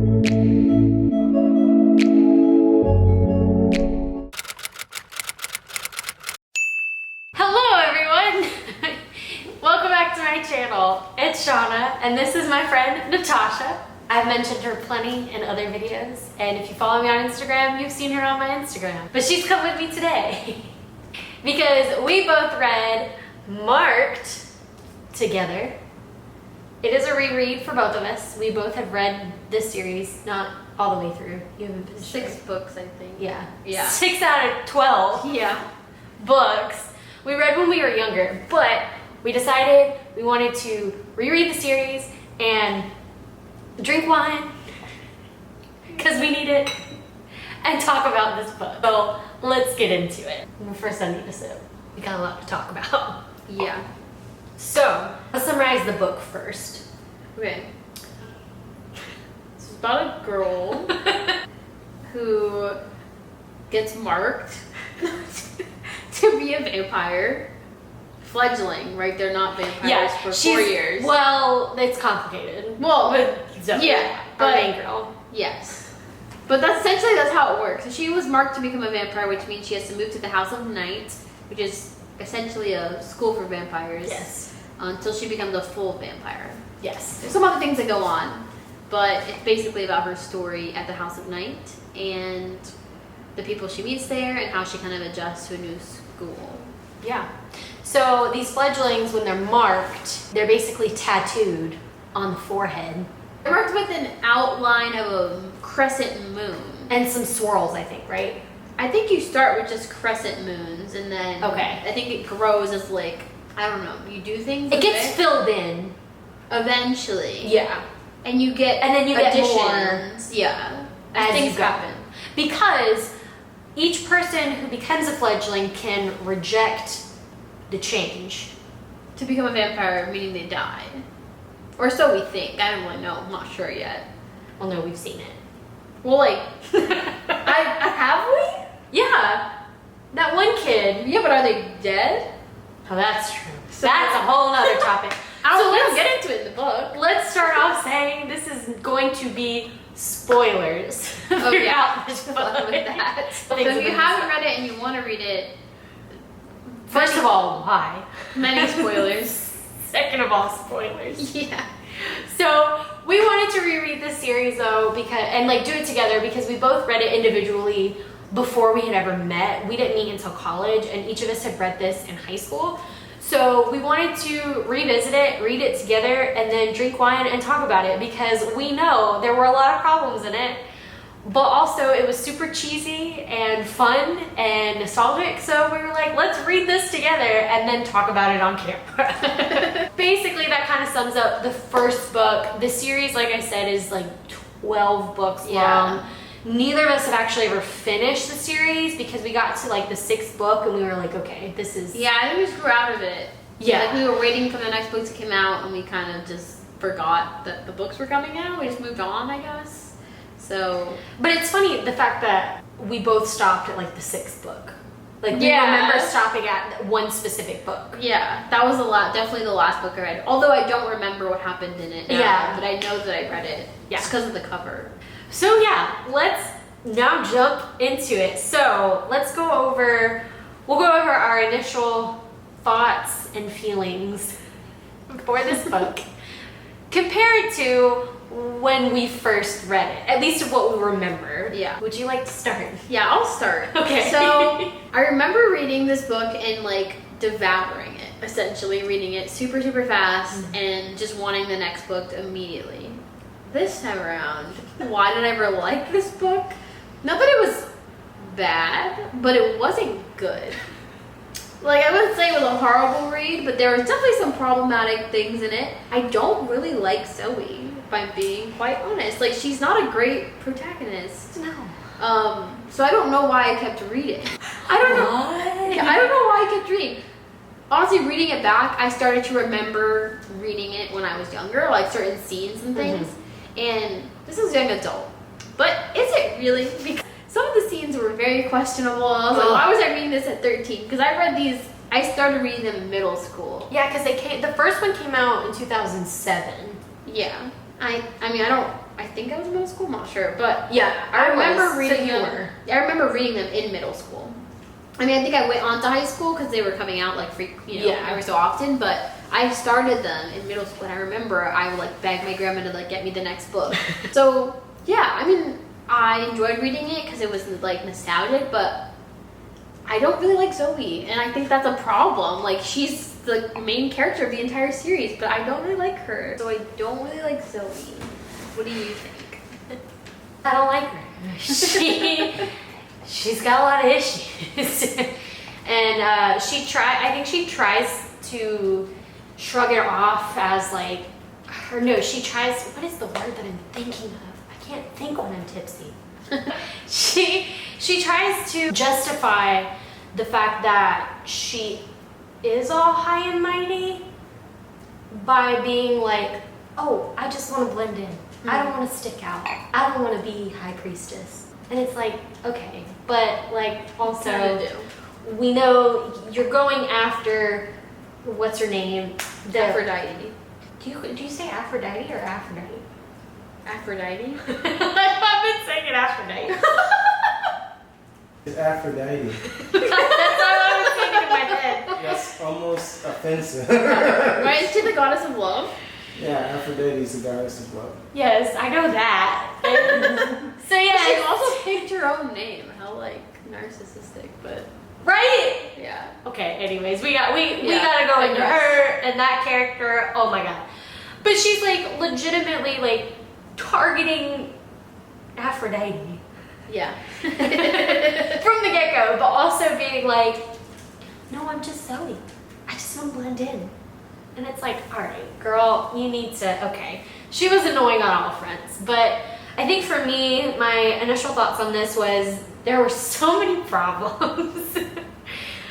It's Shauna, and this is my friend Natasha. I've mentioned her plenty in other videos, and if you follow me on Instagram, you've seen her on my Instagram. But she's come with me today because we both read Marked together. It is a reread for both of us. We both have read this series, not all the way through. You haven't finished 6 books, I think. Yeah. 6 out of 12 books we read when we were younger, but we decided we wanted to reread the series and drink wine because we need it and talk about this book. So let's get into it. First I need to sip. We got a lot to talk about. Yeah. So let's summarize the book first. Okay. This is about a girl who gets marked to be a vampire. Fledgling, right? They're not vampires for 4 years. Well, it's complicated. Well, with Zoe, but our main girl. Yes. But that's how it works. So she was marked to become a vampire, which means she has to move to the House of Night, which is essentially a school for vampires. Yes. Until she becomes a full vampire. Yes. There's some other things that go on, but it's basically about her story at the House of Night and the people she meets there and how she kind of adjusts to a new school. Yeah. So these fledglings, when they're marked, they're basically tattooed on the forehead. They're marked with an outline of a crescent moon. And some swirls, I think, right? I think you start with just crescent moons, and then I think it grows as like, I don't know, you do things. It gets filled in. Eventually. Yeah. And you get additions. More. Yeah. As things happen. Because each person who becomes a fledgling can reject the change. To become a vampire, meaning they die. Or so we think. I don't really know. I'm not sure yet. Well, no, we've seen it. Well, like, have we? Yeah. That one kid. Yeah, but are they dead? Oh, that's true. So that's a whole other topic. We don't get into it in the book. Let's start off saying this is going to be spoilers. Oh yeah, this with that. So if you haven't read it and you want to read it, first of all, why? Many spoilers. Second of all, spoilers. Yeah. So we wanted to reread this series though, and do it together because we both read it individually before we had ever met. We didn't meet until college, and each of us had read this in high school. So we wanted to revisit it, read it together, and then drink wine and talk about it because we know there were a lot of problems in it, but also it was super cheesy and fun and nostalgic. So we were like, let's read this together and then talk about it on camera. Basically, that kind of sums up the first book. The series, like I said, is like 12 books long. Neither of us have actually ever finished the series because we got to like the 6th book and we were like, okay, this is... Yeah, I think we just grew out of it. Yeah. Like we were waiting for the next book to come out and we kind of just forgot that the books were coming out. We just moved on, I guess. So... But it's funny, the fact that we both stopped at like the 6th book. Like we remember stopping at one specific book. Yeah, that was definitely the last book I read. Although I don't remember what happened in it now, but I know that I read it just because of the cover. So yeah, let's now jump into it. So let's we'll go over our initial thoughts and feelings for this book compared to when we first read it, at least of what we remember. Yeah. Would you like to start? Yeah, I'll start. Okay. So I remember reading this book and like devouring it, essentially reading it super, super fast and just wanting the next book immediately. This time around, why did I ever like this book? Not that it was bad, but it wasn't good. Like, I wouldn't say it was a horrible read, but there was definitely some problematic things in it. I don't really like Zoe, if I'm being quite honest. Like, she's not a great protagonist. No. So I don't know why I kept reading. I don't know. Yeah, I don't know why I kept reading. Honestly, reading it back, I started to remember reading it when I was younger, like certain scenes and things. And this is young adult. But is it really? Because some of the scenes were very questionable. I was like, why was I reading this at 13? Because I started reading them in middle school. Yeah, because the first one came out in 2007. Yeah. I mean, I don't I think I was in middle school, I'm not sure, but Yeah, I remember was. reading So you them. were. I remember reading them in middle school. I mean, I think I went on to high school because they were coming out like every so often, but I started them in middle school, and I remember I would like beg my grandma to like get me the next book. So yeah, I mean, I enjoyed reading it because it was like nostalgic, but I don't really like Zoe, and I think that's a problem. Like, she's the main character of the entire series, but I don't really like her, so I don't really like Zoe. What do you think? I don't like her. She's got a lot of issues. And I think she tries to shrug it off as like, or no, she tries, what is the word that I'm thinking of? I can't think when I'm tipsy. She tries to justify the fact that she is all high and mighty by being like, oh, I just want to blend in. I don't want to stick out. I don't want to be high priestess. And it's like, okay, but like also we know you're going after, what's her name? Aphrodite. Do you say Aphrodite or Aphrodite? Aphrodite? I've been saying it Aphrodite. It's Aphrodite. That's what I was thinking in my head. That's almost offensive. Right? Is she the goddess of love? Yeah, Aphrodite is the goddess of love. Yes, I know that. And so yeah, She also picked her own name. How like narcissistic, but right? yeah. Okay, anyways, we gotta Yeah, go I into guess. her and that character. Oh my god. But she's like legitimately like targeting Aphrodite Yeah. from the get-go, but also being like, no, I'm just Zoe. I just want to blend in. And it's like, all right, girl, you need to, okay. She was annoying on all fronts, but I think for me, my initial thoughts on this was there were so many problems.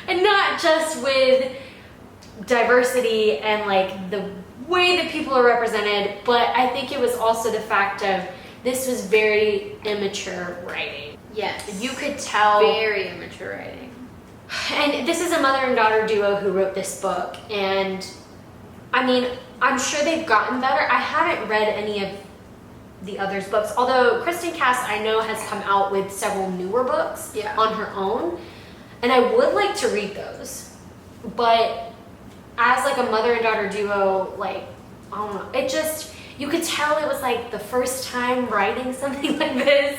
And not just with diversity and like the way that people are represented, but I think it was also the fact of this was very immature writing. Yes. You could tell. Very immature writing. And this is a mother and daughter duo who wrote this book, and I mean, I'm sure they've gotten better. I haven't read any of the others' books, although Kristen Cass, I know, has come out with several newer books on her own, and I would like to read those. But as like a mother and daughter duo, like, I don't know, it just, you could tell it was like the first time writing something like this.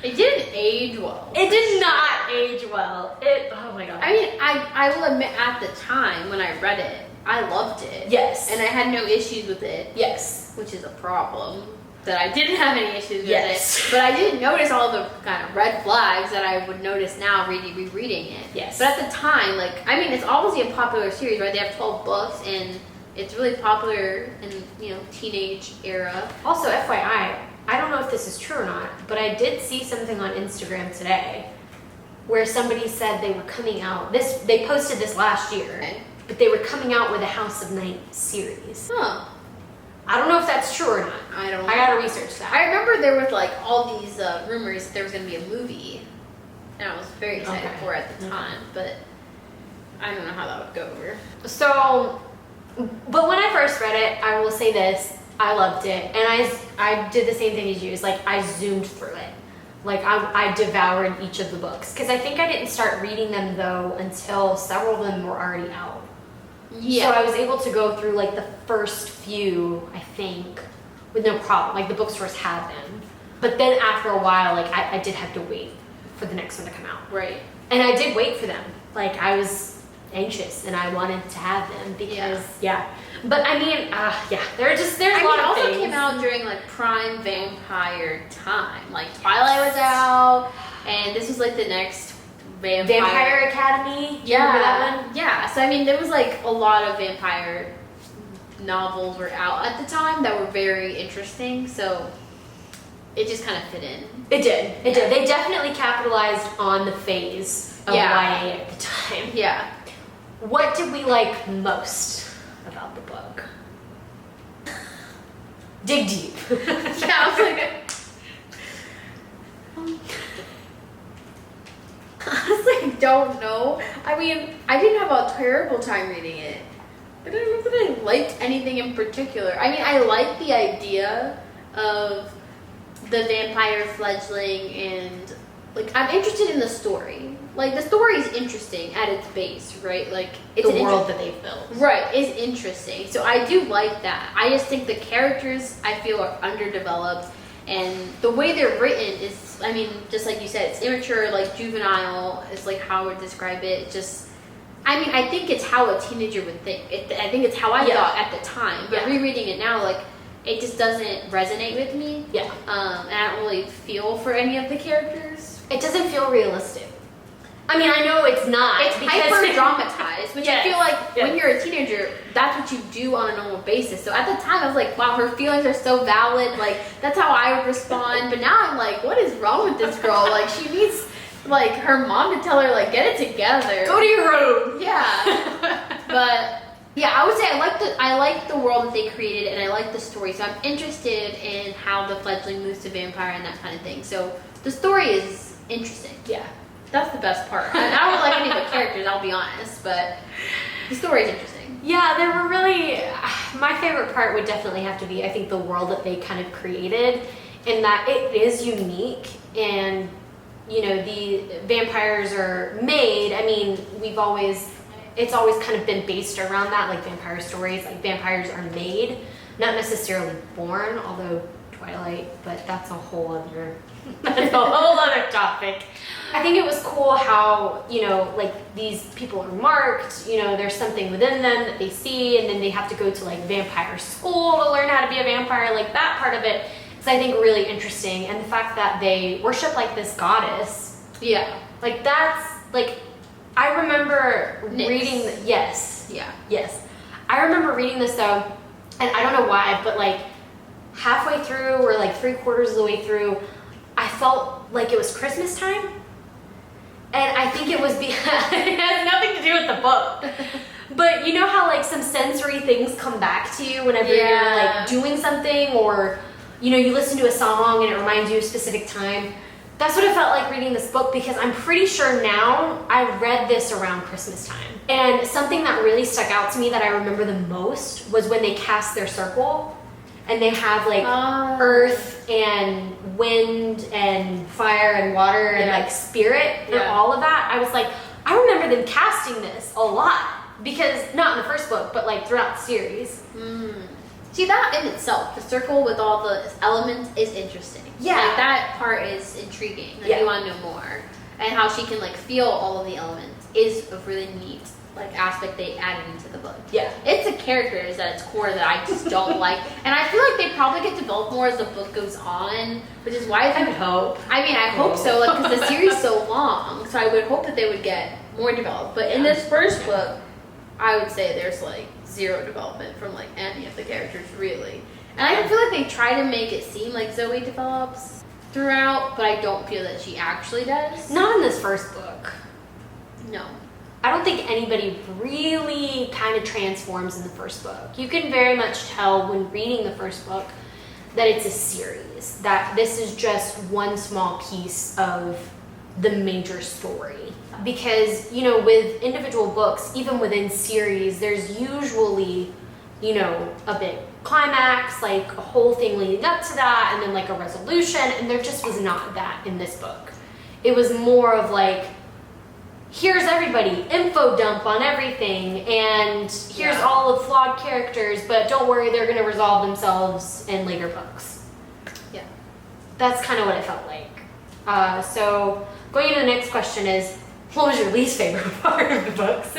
It didn't age well. It did not age well. Oh my god. I mean, I will admit, at the time when I read it, I loved it. Yes. And I had no issues with it. Yes. Which is a problem. That I didn't have any issues with Yes. it. But I didn't notice all the kind of red flags that I would notice now rereading it. Yes. But at the time, like, I mean, it's obviously a popular series, right? They have 12 books, and it's really popular in, teenage era. Also, FYI, I don't know if this is true or not, but I did see something on Instagram today where somebody said they were coming out. They posted this last year, Okay. but they were coming out with a House of Night series. Huh. I don't know if that's true or not. I don't know. I gotta research that. I remember there was like all these rumors that there was going to be a movie, and I was very excited Okay. for it at the time, but I don't know how that would go over. So, but when I first read it, I will say this, I loved it, and I did the same thing as you. It's like I zoomed through it. Like I devoured each of the books, because I think I didn't start reading them though until several of them were already out. Yeah. So I was able to go through like the first few, I think, with no problem. Like the bookstores had them. But then after a while, like I did have to wait for the next one to come out. Right. And I did wait for them. Like I was anxious and I wanted to have them because, yeah. But I mean, there's a lot of also things. came out during like prime vampire time. Like Twilight was out, and this was like the next Vampire Academy. Do you remember that one? Yeah. So I mean, there was like a lot of vampire novels were out at the time that were very interesting. So it just kind of fit in. It did. It did. They definitely capitalized on the phase of YA at the time. Yeah. What did we like most about the book? Dig deep. Yeah, I was like, honestly, I don't know. I mean, I didn't have a terrible time reading it. I don't know that I liked anything in particular. I mean, I liked the idea of the vampire fledgling, and like I'm interested in the story. Like the story is interesting at its base, right? Like it's The world that they've built. right, is interesting. So I do like that. I just think the characters I feel are underdeveloped, and the way they're written is, I mean, just like you said, it's immature, like juvenile is like how I would describe it. It's just, I mean, I think it's how a teenager would think. I think it's how I thought at the time. But rereading it now, like, it just doesn't resonate with me. Yeah. And I don't really feel for any of the characters. It doesn't feel realistic. I mean, I know it's not. It's hyper dramatized, which I feel like when you're a teenager, that's what you do on a normal basis. So at the time, I was like, wow, her feelings are so valid. Like, that's how I would respond. But now I'm like, what is wrong with this girl? Like, she needs, like, her mom to tell her, like, get it together. Go to your room. Yeah. But yeah, I would say I like the world that they created, and I like the story. So I'm interested in how the fledgling moves to vampire and that kind of thing. So the story is interesting. Yeah. That's the best part. I don't like any of the characters, I'll be honest, but the story is interesting. Yeah, there were really, my favorite part would definitely have to be, I think, the world that they kind of created, in that it is unique, and, you know, the vampires are made, I mean, it's always kind of been based around that, like vampire stories, like vampires are made, not necessarily born, although Twilight, but that's a whole other topic. I think it was cool how, you know, like these people are marked, you know, there's something within them that they see, and then they have to go to like vampire school to learn how to be a vampire. Like that part of it is, I think, really interesting. And the fact that they worship like this goddess. Yeah. Like that's, like, I remember Nyx. reading, yes. Yeah. Yes. I remember reading this though, and I don't know why, but like halfway through or like 3/4 of the way through, I felt like it was Christmas time. And I think it was because it has nothing to do with the book. But you know how like some sensory things come back to you whenever you're like doing something, or you know, you listen to a song and it reminds you of a specific time. That's what it felt like reading this book, because I'm pretty sure now I read this around Christmas time. And something that really stuck out to me that I remember the most was when they cast their circle and they have like earth and wind and fire and water and like spirit and all of that. I was like, I remember them casting this a lot, because not in the first book, but like throughout the series. See, that in itself, the circle with all the elements, is interesting. Yeah. Like, that part is intriguing. Like, you want to know more. And how she can, like, feel all of the elements is a really neat, like, aspect they added into the book. Yeah. It's the characters at its core that I just don't like. And I feel like they probably get developed more as the book goes on, which is why I would hope. I mean, I hope so, like, because the series is so long, so I would hope that they would get more developed. But in this first book, I would say there's, like, zero development from, like, any of the characters, really. And I feel like they try to make it seem like Zoe develops throughout, but I don't feel that she actually does. Not in this first book. No. I don't think anybody really kind of transforms in the first book. You can very much tell when reading the first book that it's a series, that this is just one small piece of the major story. Because, you know, with individual books, even within series, there's usually, you know, a big climax, like a whole thing leading up to that, and then like a resolution, and there just was not that in this book. It was more of like, here's everybody, info dump on everything, and here's all of flawed characters, but don't worry, they're going to resolve themselves in later books. Yeah. That's kind of what it felt like. So going into the next question is, what was your least favorite part of the books?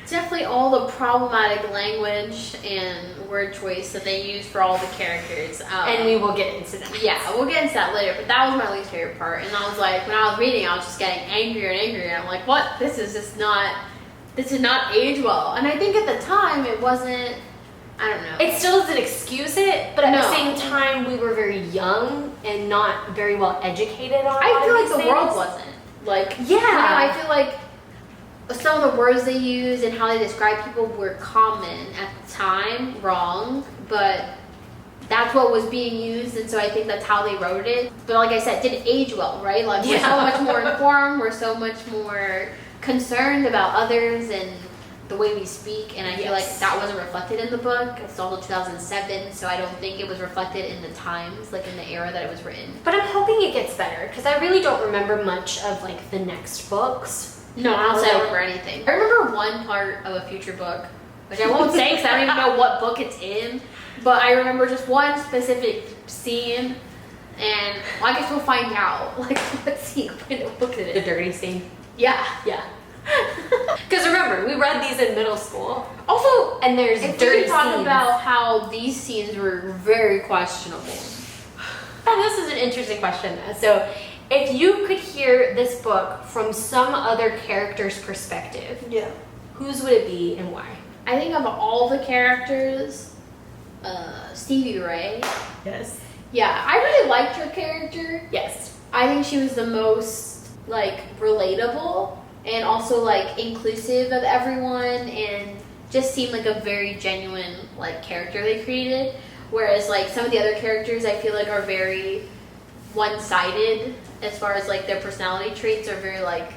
Definitely all the problematic language and word choice that they use for all the characters. And we will get into that. Yeah, we'll get into that later, but that was my least favorite part. And I was like, when I was reading, I was just getting angrier and angrier. And I'm like, what? This did not age well. And I think at the time, it wasn't, I don't know. It still doesn't excuse it, but at the same time, we were very young and not very well educated on I feel like these the world things. wasn't. Like, Yeah. you know, I feel like some of the words they use and how they describe people were common at the time, wrong, but that's what was being used, and so I think that's how they wrote it. But like I said, it didn't age well, right? Like, we're so much more informed, we're so much more concerned about others, and the way we speak, and I feel like that wasn't reflected in the book. It's also 2007, so I don't think it was reflected in the times, like in the era that it was written. But I'm hoping it gets better, because I really don't remember much of like the next books. No, I don't remember anything. I remember one part of a future book, which I won't say because I don't even know what book it's in, but I remember just one specific scene, and well, I guess we'll find out, like, what scene, what book it The is. dirty scene. Yeah. Yeah. Because remember, we read these in middle school. Also, And there's if dirty we can talk scenes. about how these scenes were very questionable. Oh, this is an interesting question. So, if you could hear this book from some other character's perspective, Yeah. whose would it be and why? I think of all the characters, Stevie Ray. Yes. Yeah, I really liked her character. Yes. I think she was the most, like, relatable and also, like, inclusive of everyone and just seemed like a very genuine, like, character they created. Whereas, like, some of the other characters I feel like are very one-sided as far as, like, their personality traits are very, like,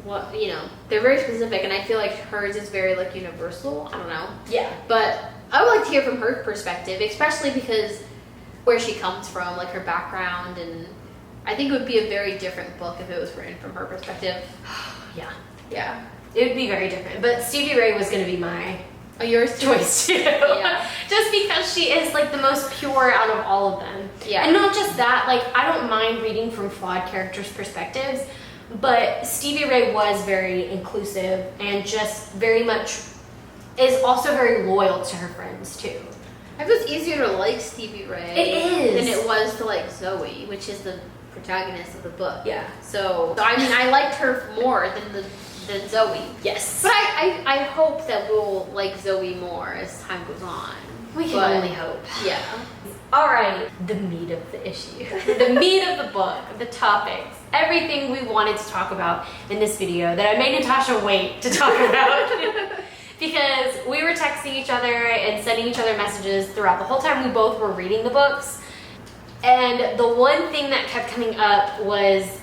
what, you know, they're very specific, and I feel like hers is very, like, universal. I don't know. Yeah. But I would like to hear from her perspective, especially because where she comes from, like her background, and I think it would be a very different book if it was written from her perspective. Yeah. Yeah. It would be very different. But Stevie Ray was going to be my Oh, yours too? choice too. Yeah. Just because she is like the most pure out of all of them. Yeah. And not just that, like I don't mind reading from flawed characters' perspectives, but Stevie Ray was very inclusive and just very much is also very loyal to her friends too. I feel it's easier to like Stevie Ray It is. than it was to like Zoe, which is the protagonist of the book. Yeah. So I mean, I liked her more than Zoe. Yes. But I hope that we'll like Zoe more as time goes on. We can But- only hope. Yeah. All right, the meat of the issue, the meat of the book, the topics, everything we wanted to talk about in this video that I made Natasha wait to talk about because we were texting each other and sending each other messages throughout the whole time we both were reading the books. And the one thing that kept coming up was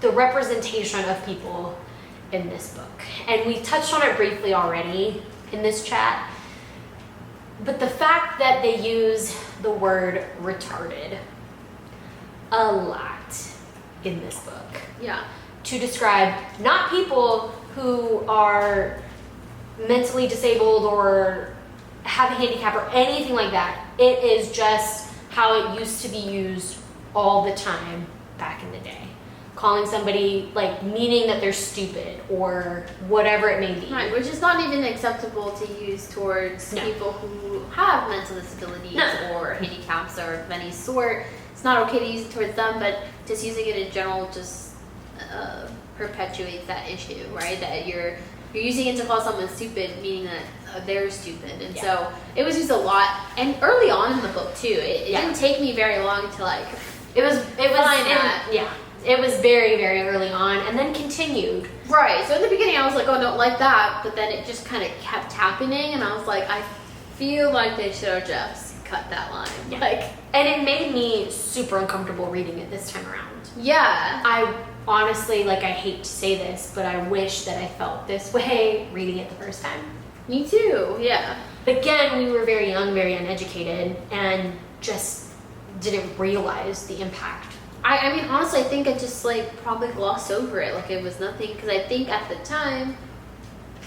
the representation of people in this book. And we touched on it briefly already in this chat. But the fact that they use the word retarded a lot in this book Yeah. to describe not people who are mentally disabled or have a handicap or anything like that. It is just how it used to be used all the time back in the day. Calling somebody, like, meaning that they're stupid or whatever it may be. Right, which is not even acceptable to use towards No. people who have mental disabilities No. or handicaps or of any sort. It's not okay to use it towards them, but just using it in general just perpetuates that issue, right? That you're using it to call someone stupid, meaning that they're stupid. And Yeah. so it was used a lot, and early on in the book too. It Yeah. didn't take me very long to like It was Find that. yeah. It was very, very early on and then continued. Right. So in the beginning, I was like, "Oh, don't like that," but then it just kind of kept happening, and I was like, "I feel like they should have just cut that line." Yeah. Like, And it made me super uncomfortable reading it this time around. yeah, I honestly, like, I hate to say this, but I wish that I felt this way reading it the first time. me too. Yeah. Again, we were very young, very uneducated, and just didn't realize the impact. I mean, honestly, I think I just like probably glossed over it, like it was nothing, because I think at the time,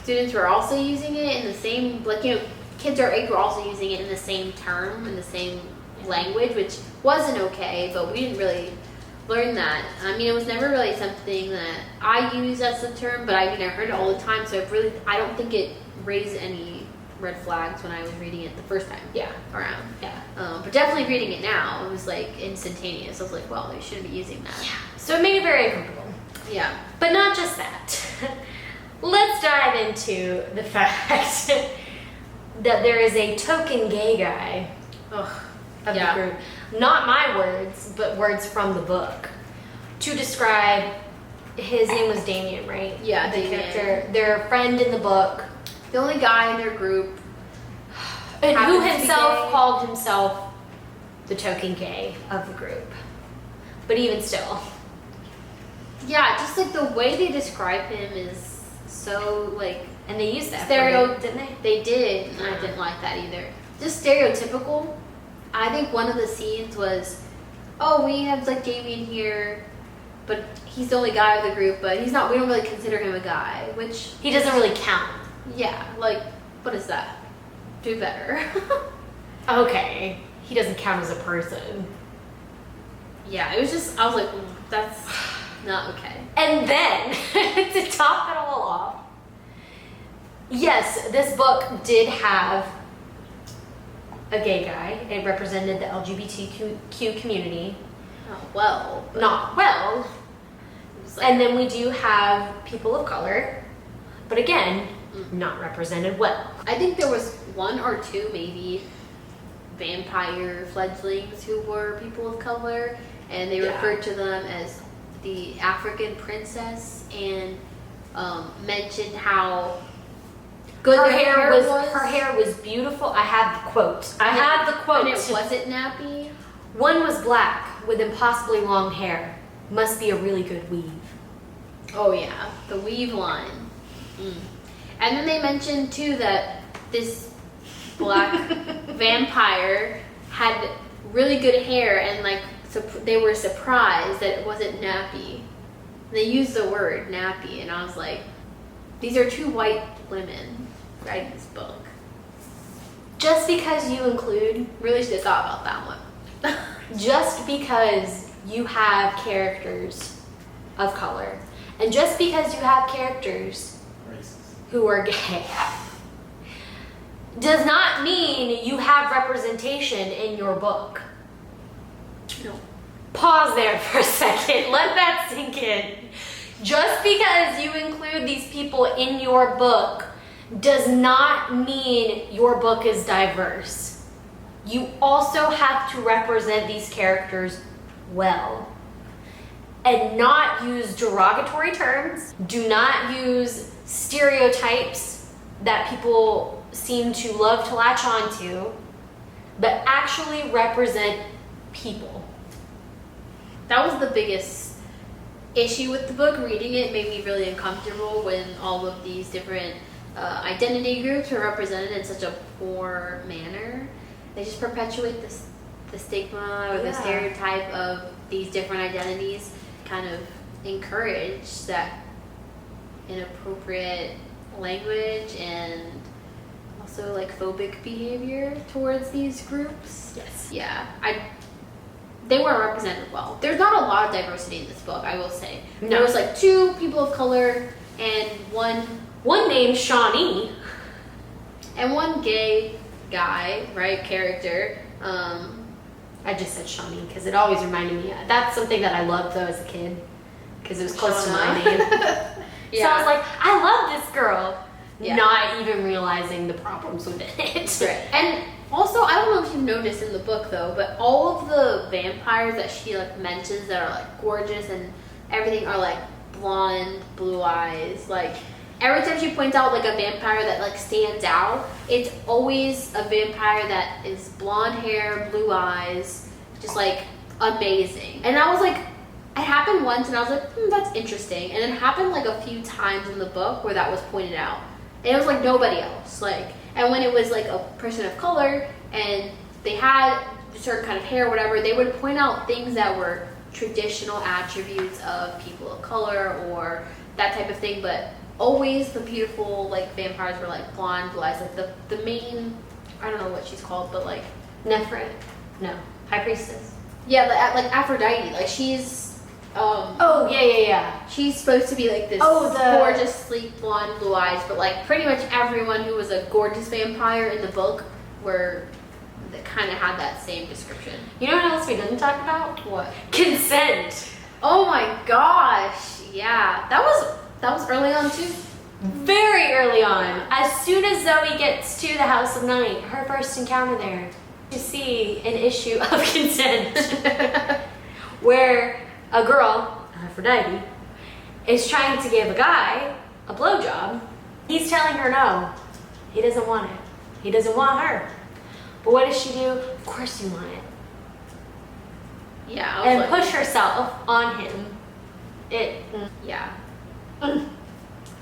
students were also using it in the same, like, you know, kids our age were also using it in the same term, in the same language, which wasn't okay, but we didn't really learn that. I mean, it was never really something that I used as a term, but I mean, I heard it all the time, so I don't think it raised any red flags when I was reading it the first time Yeah. around. Yeah. But definitely reading it now, it was like instantaneous. I was like, well, they shouldn't be using that. So it made me very uncomfortable. Yeah. But not just that. Let's dive into the fact that there is a token gay guy of Yeah. the group. Not my words, but words from the book. To describe, his name was Damien, right? Yeah, the Damien. character, their friend in the book, The only guy in their group. and who Happens to be himself gay. called himself the token gay of the group. But even still, Yeah, just like the way they describe him is so like And they used that stereo, didn't they? They did, and I didn't like that either. Just stereotypical. I think one of the scenes was, oh, we have like Damien here, but he's the only guy of the group, but he's not. We don't really consider him a guy, which He doesn't really count. yeah, like what is that? Do better. Okay. He doesn't count as a person. Yeah, it was just I was like, that's not okay. And then, to top it all off, yes, this book did have a gay guy. It represented the LGBTQ community. Oh well, but Not well. it was like, And then we do have people of color, but again, not represented well. I think there was one or two maybe vampire fledglings who were people of color, and they Yeah. referred to them as the African princess, and mentioned how good Her their hair was beautiful. I have the quote. I have the quote. And it wasn't nappy. One was black with impossibly long hair. Must be a really good weave. Oh yeah, the weave line. And then they mentioned too that this black vampire had really good hair, and like they were surprised that it wasn't nappy. And they used the word nappy, and I was like, these are two white women writing this book. Just because you include, Really should have thought about that one. just because you have characters of color, and just because you have characters Racist. who are gay, does not mean you have representation in your book. No. Pause there for a second. Let that sink in. Just because you include these people in your book does not mean your book is diverse. You also have to represent these characters well and not use derogatory terms. Do not use stereotypes that people seem to love to latch onto, but actually represent people. That was the biggest issue with the book. Reading it made me really uncomfortable when all of these different identity groups are represented in such a poor manner. They just perpetuate the stigma or the Yeah. stereotype of these different identities, kind of encourage that inappropriate language and also like phobic behavior towards these groups. Yes. Yeah, they weren't represented well. There's not a lot of diversity in this book, I will say. No. There was like two people of color and One named Shawnee. and one gay guy, right, character. I just said Shawnee because it always reminded me. That's something that I loved though as a kid because it was close to my Shauna. name. Yeah. So I was like, I love this girl, Yeah. not even realizing the problems with it. Right. And also, I don't know if you've noticed in the book though, but all of the vampires that she like mentions that are like gorgeous and everything are like blonde, blue eyes. Like every time she points out like a vampire that like stands out, it's always a vampire that is blonde hair, blue eyes, just like amazing. And I was like, it happened once and I was like, that's interesting. And it happened like a few times in the book where that was pointed out. And it was like nobody else. Like, and when it was like a person of color and they had a certain kind of hair or whatever, they would point out things that were traditional attributes of people of color or that type of thing. But always the beautiful like vampires were like blonde, blue eyes. Like the main, I don't know what she's called, but like Nephrit. No. High Priestess. yeah, like Aphrodite. Like she's Oh, yeah. she's supposed to be like this gorgeous, sleek, blonde, blue eyes, but like pretty much everyone who was a gorgeous vampire in the book that kind of had that same description. You know what else we didn't talk about? What? Consent. Oh my gosh! Yeah, that was early on too. Very early on. As soon as Zoe gets to the House of Night, her first encounter there, you see an issue of consent where a girl, Aphrodite, is trying to give a guy a blowjob. He's telling her no. He doesn't want it. He doesn't want her. But what does she do? Of course you want it. Yeah, I was And like, push herself on him. yeah.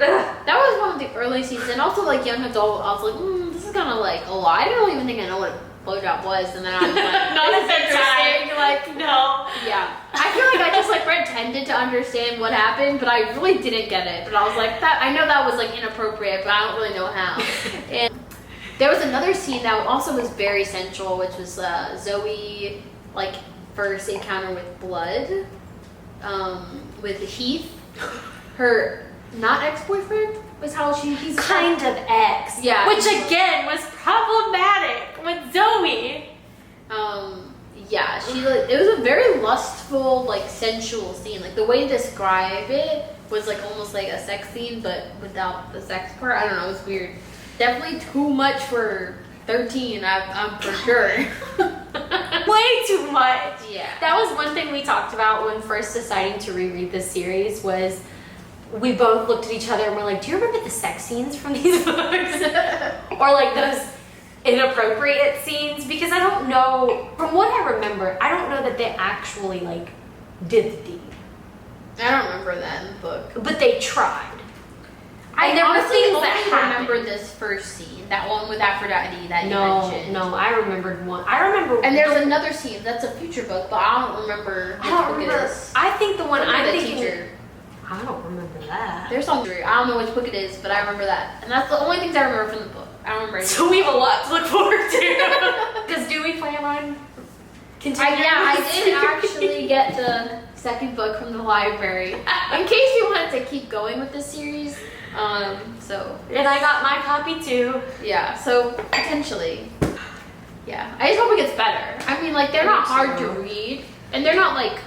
That was one of the early scenes, and also like young adult. I was like, this is kind of like a lot. I don't even think I know what a blowjob was, and then I was like, Not this at is that interesting. time. Like, No. yeah, I feel like I just like pretended to understand what happened, but I really didn't get it. But I was like, that I know that was like inappropriate, but I don't really know how. And there was another scene that also was very central, which was Zoe like first encounter with blood, with Heath, her not ex-boyfriend was how he's Kind of ex. Yeah. Which again was problematic with Zoe. Yeah, she like it was a very lustful, like sensual scene. Like the way to describe it was like almost like a sex scene, but without the sex part. I don't know, it was weird. Definitely too much for 13. I'm for sure. Way too much. Yeah. That was one thing we talked about when first deciding to reread this series was we both looked at each other and were like, do you remember the sex scenes from these books? Or like those inappropriate scenes? Because I don't know, from what I remember, I don't know that they actually like did the deed. I don't remember that in the book. But they tried. I there were honestly things only that happened. remember this first scene, that one with Aphrodite that you No, mentioned. no, I remembered one. I remember. And there's another scene that's a future book, but I don't remember which I don't book remember. it is. I think the one I'm the thinking. teacher. I don't remember that. There's some. I don't know which book it is, but I remember that, and that's the only things I remember from the book. I don't remember anything. So we have a lot to look forward to. Because do we plan on continuing? I this did series? actually get the second book from the library, in case you wanted to keep going with this series. So And I got my copy too. yeah, so potentially, yeah. I just hope it gets better. I mean, like they're not hard to read, and they're not like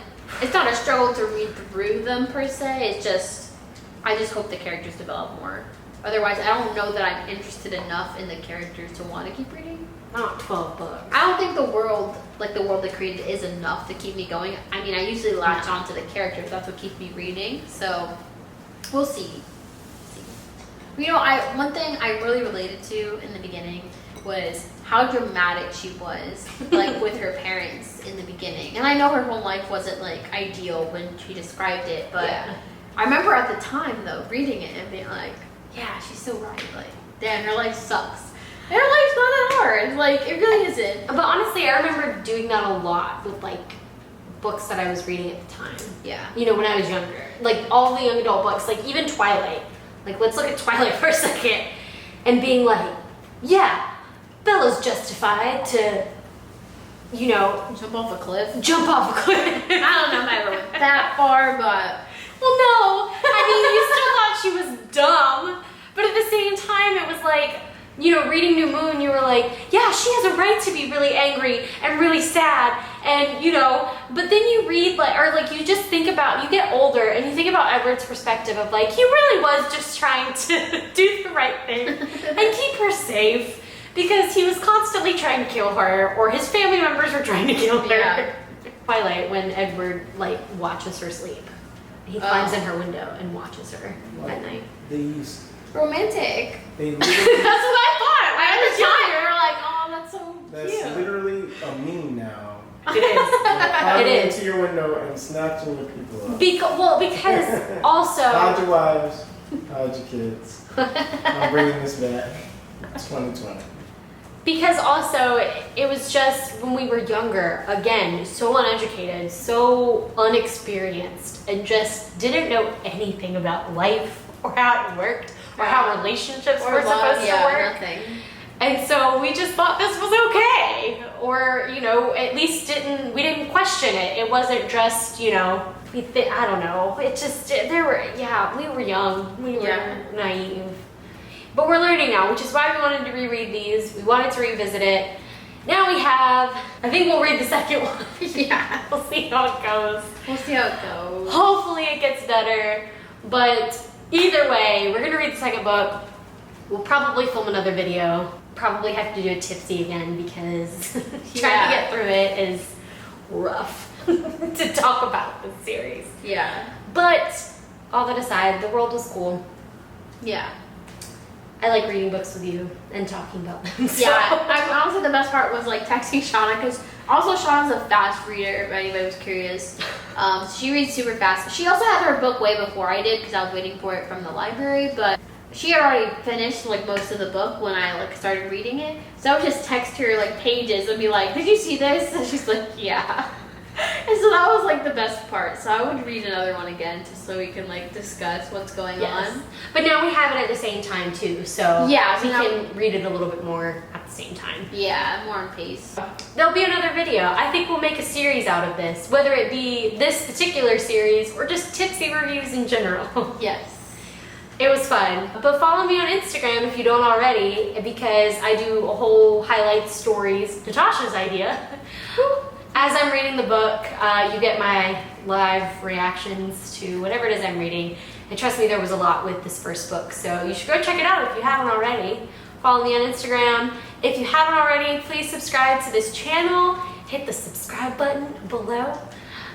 it's not a struggle to read through them per se. It's just I just hope the characters develop more. Otherwise, I don't know that I'm interested enough in the characters to want to keep reading. Not 12 books. I don't think the world they created, is enough to keep me going. I mean, I usually latch onto the characters. That's what keeps me reading. So, we'll see. You know, one thing I really related to in the beginning was how dramatic she was, like with her parents in the beginning. And I know her whole life wasn't like ideal when she described it, but Yeah. I remember at the time though reading it and being like, yeah, she's so right. Like, damn, her life sucks. And her life's not that hard. Like, it really isn't. But honestly, I remember doing that a lot with like books that I was reading at the time. Yeah. You know, when I was younger. Like all the young adult books, like even Twilight. Like, let's look at Twilight for a second. And being like, yeah, Bella's justified to, you know, Jump off a cliff. jump off a cliff. I don't know if I ever went that far, but Well, no. I mean, you still thought she was dumb. But at the same time, it was like, you know, reading New Moon, you were like, yeah, she has a right to be really angry and really sad. And, you know, but then you read, like, or like you just think about, you get older and you think about Edward's perspective of like, he really was just trying to do the right thing and keep her safe because he was constantly trying to kill her or his family members were trying to kill her. Yeah. Twilight, when Edward, like, watches her sleep. He climbs in her window and watches her at night. These, romantic. they That's literally, what I thought. At the I time, we were like, oh, that's so that's cute. literally a meme now. was young. It is. Climbing It is. into your window and snatching your people up. Because also, How'd your wives? How'd your kids? I'm bringing this back. 2020. because also it was just when we were younger, again, so uneducated, so unexperienced, and just didn't know anything about life or how it worked or how relationships were supposed to work. Nothing. And so we just thought this was okay, or you know, at least we didn't question it. It wasn't just, you know, I don't know. It just we were young, we were naive, but we're learning now, which is why we wanted to reread these. We wanted to revisit it. Now we have. I think we'll read the second one. Yeah. We'll see how it goes. We'll see how it goes. Hopefully it gets better, but either way, we're gonna read the second book. We'll probably film another video. Probably have to do a tipsy again because trying to get through it is rough to talk about this series. Yeah. But all that aside, the world was cool. Yeah. I like reading books with you and talking about them. So. Yeah. Honestly, the best part was like texting Shauna because also Shauna's a fast reader. If anybody was curious, She reads super fast. She also had her book way before I did because I was waiting for it from the library, but she had already finished like most of the book when I like started reading it. So I would just text her like pages and be like, "Did you see this?" And she's like, "Yeah." And so that was like the best part. So I would read another one again just so we can like discuss what's going on. But now we have it at the same time too, so Yeah, so we now- can read it a little bit more at the same time. Yeah, more on pace. There'll be another video. I think we'll make a series out of this, whether it be this particular series or just tipsy reviews in general. Yes. It was fun. But follow me on Instagram if you don't already, because I do a whole highlight stories, Natasha's idea. As I'm reading the book, you get my live reactions to whatever it is I'm reading. And trust me, there was a lot with this first book. So you should go check it out if you haven't already. Follow me on Instagram. If you haven't already, please subscribe to this channel. Hit the subscribe button below.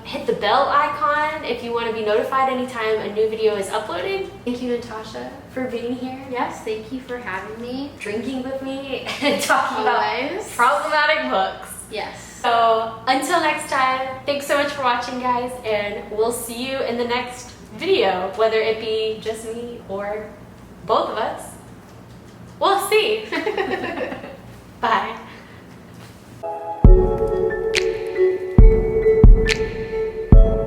Hit the bell icon if you want to be notified anytime a new video is uploaded. Thank you, Natasha, for being here. Yes, thank you for having me. Drinking with me and talking Always. about problematic books. Yes. So until next time, thanks so much for watching, guys, and we'll see you in the next video, whether it be just me or both of us. We'll see. Bye.